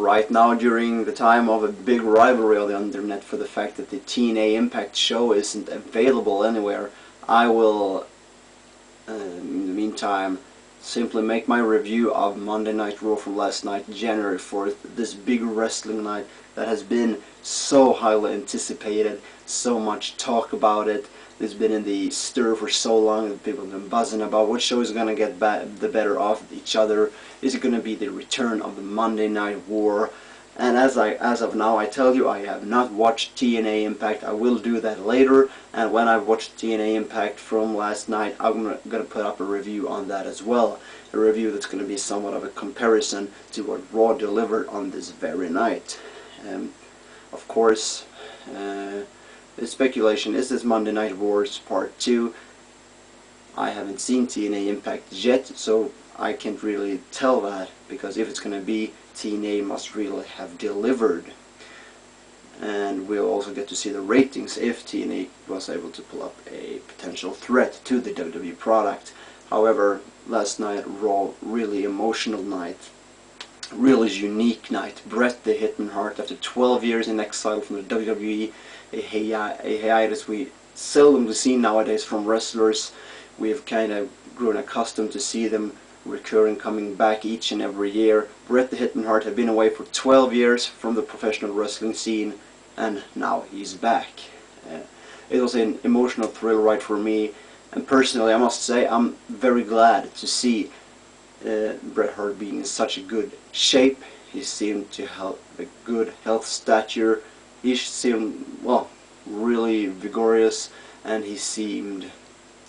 right now during the time of a big rivalry on the internet for the fact that the TNA Impact show isn't available anywhere, I will, in the meantime, simply make my review of Monday Night Raw from last night, January 4th, this big wrestling night that has been so highly anticipated, so much talk about it. It's been in the stir for so long that people have been buzzing about what show is going to get the better of each other. Is it going to be the return of the Monday Night War? And as of now, I tell you, I have not watched TNA Impact. I will do that later, and when I've watched TNA Impact from last night, I'm going to put up a review on that as well. A review that's going to be somewhat of a comparison to what Raw delivered on this very night. Of course, the speculation is this Monday Night Wars Part 2. I haven't seen TNA Impact yet, so I can't really tell that, because if it's going to be, TNA must really have delivered. And we'll also get to see the ratings if TNA was able to pull up a potential threat to the WWE product. However, last night, Raw, really emotional night. Really unique night. Bret the Hitman Hart, after 12 years in exile from the WWE, a hiatus we seldom see nowadays from wrestlers. We have kind of grown accustomed to see them recurring, coming back each and every year. Bret the Hitman Hart had been away for 12 years from the professional wrestling scene, and now he's back. It was an emotional thrill ride for me, and personally I must say I'm very glad to see Bret Hart being in such a good shape. He seemed to have a good health stature. He seemed, well, really vigorous, and he seemed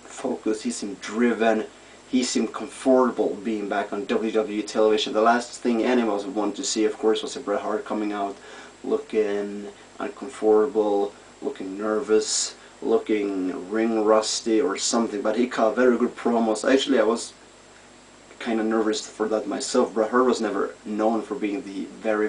focused, he seemed driven, he seemed comfortable being back on WWE television. The last thing any of us would want to see, of course, was a Bret Hart coming out looking uncomfortable, looking nervous, looking ring rusty or something, but he cut very good promos. Actually, I was kind of nervous for that myself. Bret Hart was never known for being the very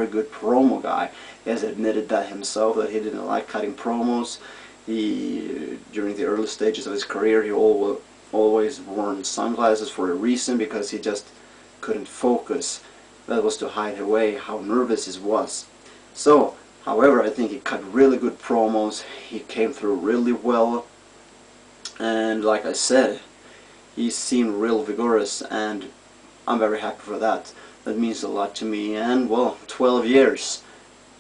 good promo guy. He has admitted that himself, that he didn't like cutting promos. He, during the early stages of his career, he always worn sunglasses for a reason, because he just couldn't focus. That was to hide away how nervous he was. So, however, I think he cut really good promos. He came through really well, and like I said, he seemed real vigorous, and I'm very happy for that. That means a lot to me. And well, 12 years.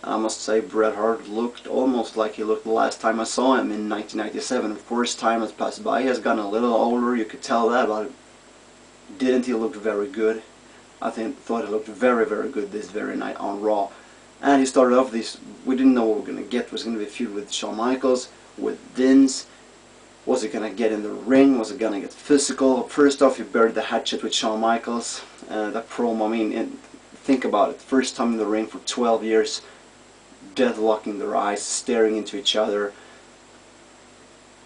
I must say Bret Hart looked almost like he looked the last time I saw him in 1997. Of course, time has passed by. He has gotten a little older, you could tell that, but didn't he look very good? I thought he looked very good this very night on Raw. And he started off this, we didn't know what we were going to get. It was going to be a feud with Shawn Michaels, with Vince. Was it going to get in the ring? Was it going to get physical? First off, he buried the hatchet with Shawn Michaels. That promo, I mean, think about it. First time in the ring for 12 years, deadlocking their eyes, staring into each other.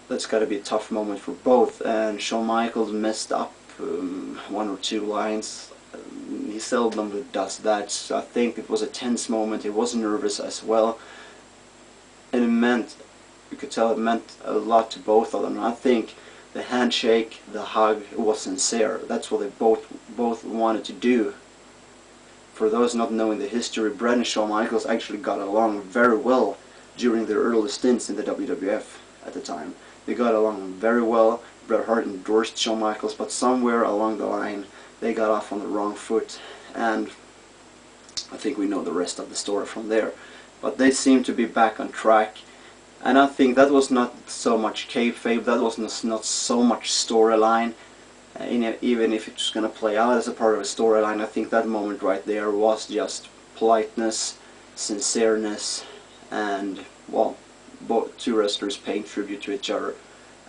That's got to be a tough moment for both. And Shawn Michaels messed up one or two lines. He seldom does that. So I think it was a tense moment. He was nervous as well. And it meant, you could tell it meant a lot to both of them. I think the handshake, the hug, it was sincere. That's what they both wanted to do. For those not knowing the history, Bret and Shawn Michaels actually got along very well during their early stints in the WWF at the time. They got along very well. Bret Hart endorsed Shawn Michaels, but somewhere along the line they got off on the wrong foot, and I think we know the rest of the story from there. But they seem to be back on track. And I think that was not so much kayfabe, that was not so much storyline. Even if it was going to play out as a part of a storyline, I think that moment right there was just politeness, sincereness, and, well, both two wrestlers paying tribute to each other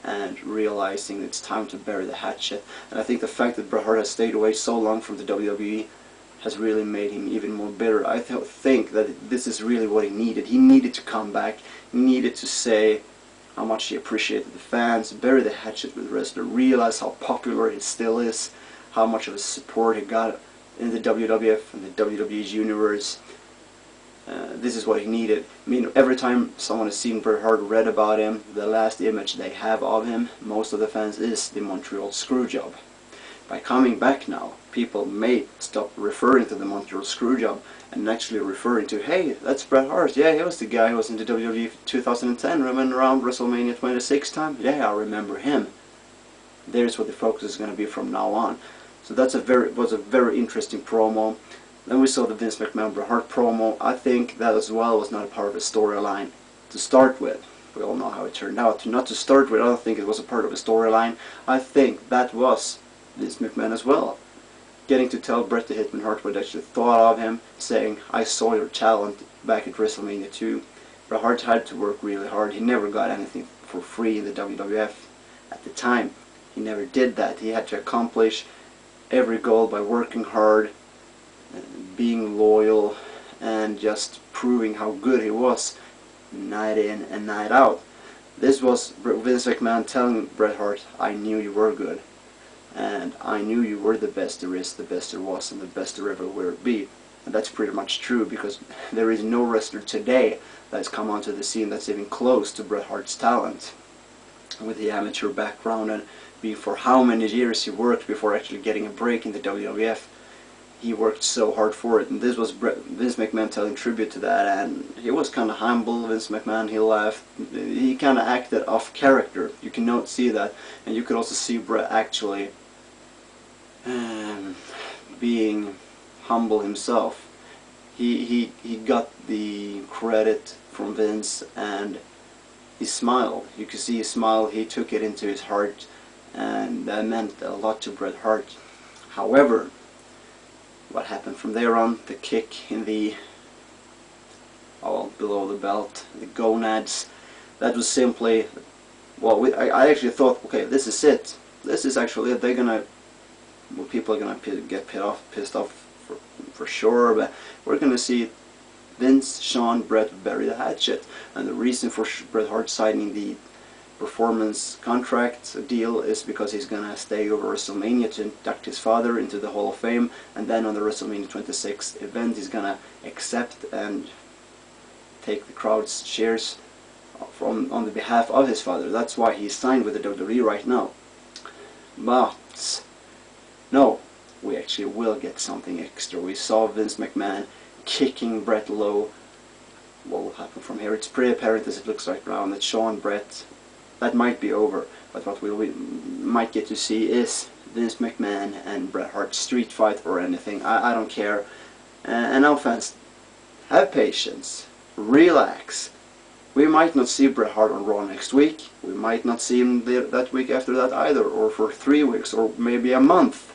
and realizing it's time to bury the hatchet. And I think the fact that Bret Hart has stayed away so long from the WWE has really made him even more bitter. I think that this is really what he needed. He needed to come back. He needed to say how much he appreciated the fans, bury the hatchet with the wrestler, realize how popular he still is, how much of his support he got in the WWF and the WWE's universe. This is what he needed. I mean, every time someone has seen Bret Hart, read about him, the last image they have of him, most of the fans, is the Montreal Screwjob. By coming back now, people may stop referring to the Montreal Screwjob and actually referring to, hey, that's Bret Hart. Yeah, he was the guy who was in the WWE 2010, remember around WrestleMania 26 time? Yeah, I remember him. There's what the focus is going to be from now on. So that's was a very interesting promo. Then we saw the Vince McMahon Bret Hart promo. I think that as well was not a part of the storyline to start with. We all know how it turned out. Not to start with, I don't think it was a part of the storyline. I think that was Vince McMahon as well, getting to tell Bret the Hitman Hart what they actually thought of him, saying, I saw your talent back at WrestleMania 2. Bret Hart had to work really hard. He never got anything for free in the WWF at the time. He never did that. He had to accomplish every goal by working hard, being loyal, and just proving how good he was night in and night out. This was Vince McMahon telling Bret Hart, I knew you were good, and I knew you were the best there is, the best there was, and the best there ever will be. And that's pretty much true, because there is no wrestler today that's come onto the scene that's even close to Bret Hart's talent. With the amateur background and being for how many years he worked before actually getting a break in the WWF. He worked so hard for it, and this was Vince McMahon telling tribute to that, and he was kind of humble, Vince McMahon. He laughed, he kind of acted off character. You can see that, and you could also see Bret actually being humble himself. He got the credit from Vince, and he smiled. You could see his smile. He took it into his heart, and that meant a lot to Bret Hart. However, what happened from there on, the kick in the, below the belt, the gonads, that was simply, well, I actually thought, okay, this is it. This is actually it. They're gonna, well, people are gonna get pissed off for sure, but we're gonna see Vince, Shawn, Bret bury the hatchet. And the reason for Bret Hart signing the performance contract deal is because he's gonna stay over WrestleMania to induct his father into the Hall of Fame, and then on the WrestleMania 26 event he's gonna accept and take the crowd's cheers on the behalf of his father. That's why he's signed with the WWE right now. But no, we actually will get something extra. We saw Vince McMahon kicking Bret low. What will happen from here? It's pretty apparent, as it looks right now, that Shawn, Bret, that might be over, but what we might get to see is Vince McMahon and Bret Hart street fight or anything. I don't care. And now fans, have patience, relax. We might not see Bret Hart on Raw next week. We might not see him that week after that either, or for 3 weeks, or maybe a month.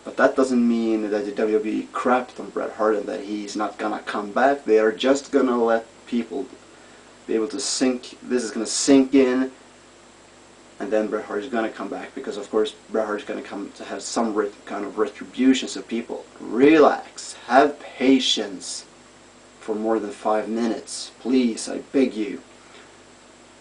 But that doesn't mean that the WWE crapped on Bret Hart and that he's not gonna come back. They are just gonna let people be able to sink, this is going to sink in, and then Bret Hart is going to come back, because of course Bret Hart is going to come to have some kind of retribution. So people, relax, have patience for more than 5 minutes, please, I beg you.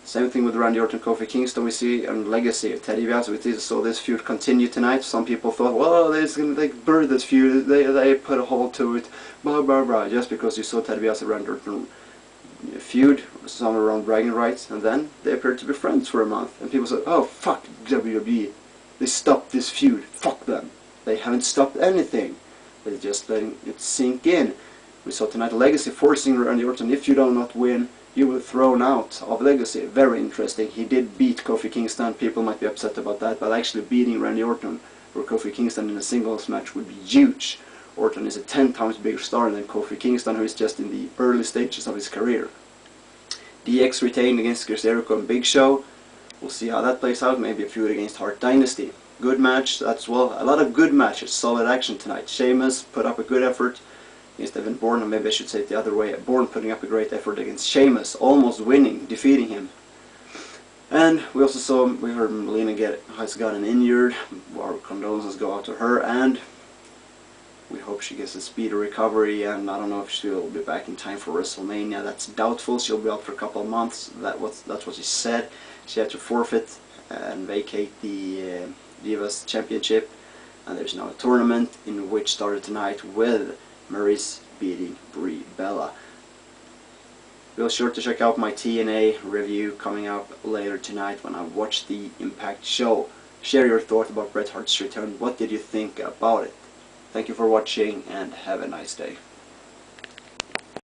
Same thing with Randy Orton, Kofi Kingston. We see a legacy of Teddy DiBiase. We saw this feud continue tonight. Some people thought, well, they're going to burn this feud, they put a halt to it, blah blah blah, just because you saw Teddy DiBiase, Randy Orton feud somewhere around bragging rights, and then they appeared to be friends for a month, and people said, oh fuck WWE, they stopped this feud, fuck them. They haven't stopped anything, they're just letting it sink in. We saw tonight Legacy forcing Randy Orton, if you do not win, you will thrown out of Legacy. Very interesting. He did beat Kofi Kingston. People might be upset about that, but actually beating Randy Orton or Kofi Kingston in a singles match would be huge. Orton is a 10 times bigger star than Kofi Kingston, who is just in the early stages of his career. DX retained against Chris Jericho and Big Show. We'll see how that plays out. Maybe a feud against Hart Dynasty. Good match, that's well, a lot of good matches, solid action tonight. Sheamus put up a good effort against Evan Bourne, or maybe I should say it the other way. Bourne putting up a great effort against Sheamus, almost winning, defeating him. And we also saw, we heard Melina has gotten injured. Our condolences go out to her, and we hope she gets a speedy recovery, and I don't know if she'll be back in time for WrestleMania. That's doubtful. She'll be out for a couple of months. That's what she said. She had to forfeit and vacate the Divas Championship, and there's now a tournament in which started tonight with Maryse beating Brie Bella. Be sure to check out my TNA review coming up later tonight when I watch the Impact show. share your thoughts about Bret Hart's return. What did you think about it? Thank you for watching and have a nice day.